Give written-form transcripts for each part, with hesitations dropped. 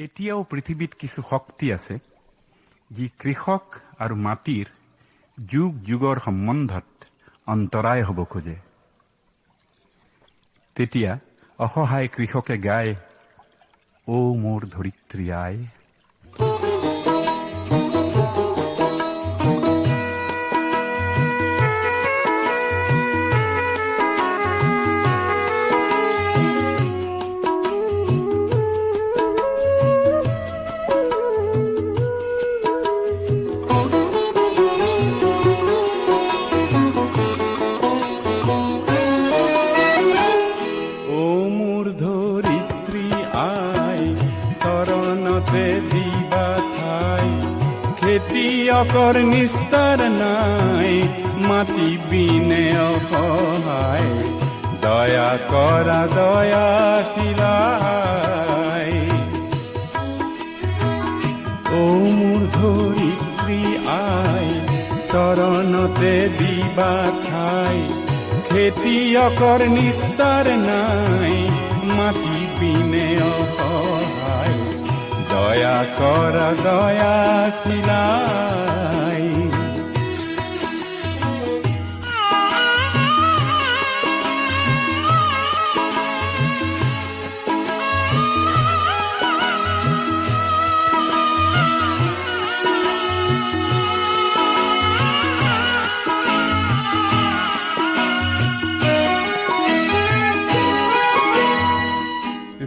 এতিয়াও পৃথিৱীত কিছু শক্তি আছে যি কৃষক আৰু মাটিৰ যুগ যুগৰ সম্বন্ধত অন্তৰায় হ'ব খোজে। তেতিয়া অসহায় কৃষকে গায়, ও মোৰ ধৰিত্ৰী আই। খেতিয়কৰ নিস্তাৰ নাই, মাটি বিনে অসহায়, দয়া কৰা দয়াশীলাই। ও মোৰ ধৰিত্ৰী আই, চৰণতে দিবা ঠাই, খেতিয়কৰ নিস্তাৰ নাই, মাটি বিনে অসহায়, দয়া কৰা দয়াশীলাই।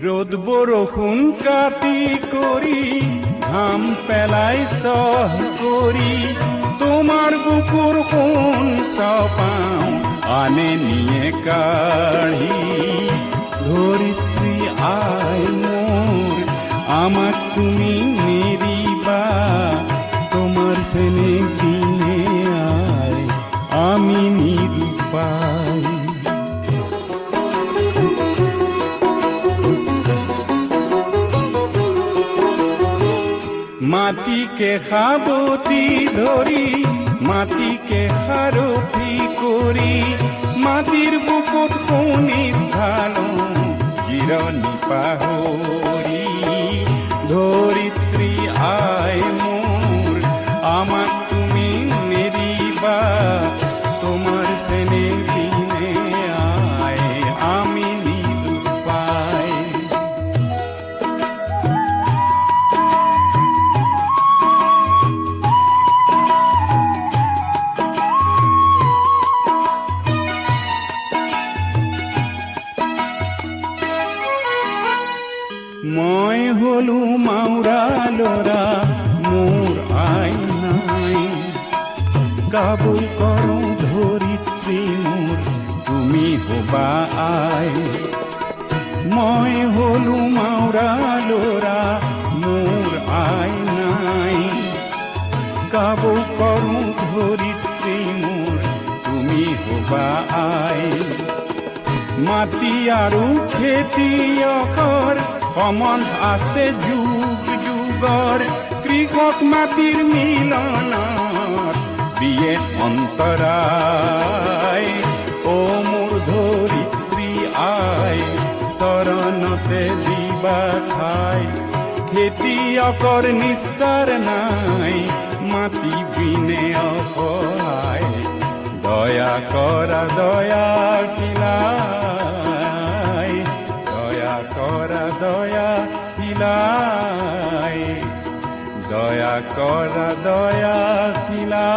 ৰ'দ বৰষুণ কাটি কৰি, ঘাম পেলাই চহ কৰি, তোমাৰ বুকুৰ সোণ চাপাওঁ আনে নিয়ে কাঢ়ি। ধৰিত্ৰী আই মোৰ, আমাক তুমি নেৰিবা, তোমাৰ চেনেহ দিনে আই আমি নিৰূপাই। মাটিকে সাবতি ধৰি, মাটিকে সাৰথি কৰি, মাটিৰ বুকুত শুনি ঢালো জিৰণি পাহৰি। ধৰিত্ৰী আই মোৰ, আমাক তুমি নেৰিবা, তোমাৰ চেনেহ দিনে আই আমি নিৰূপাই। মই হলো মাউৰা ল'ৰা, মোৰ আই নাই, কাবু কৰো ধৰিত্ৰী মোৰ, তুমি হবা আই। মই হলো মাউৰা ল'ৰা, মোৰ আই নাই, কাবু কৰো ধৰিত্ৰী মোৰ, তুমি হবা আই। মাটি আৰু খেতিয়কৰ সম্বন্ধ আছে যুগ যুগৰ, কৃষক মাটিৰ মিলনত দিয়ে অন্তৰায়। ও মোৰ ধৰিত্ৰী আই, চৰণতে দিবা ঠাই, খেতিয়কৰ নিস্তাৰ নাই, মাটি বিনে অসহায়, দয়া কৰা দয়াশীলাই। দয়া কৰা দয়াশীলাই, দয়া কৰা দয়াশীলাই।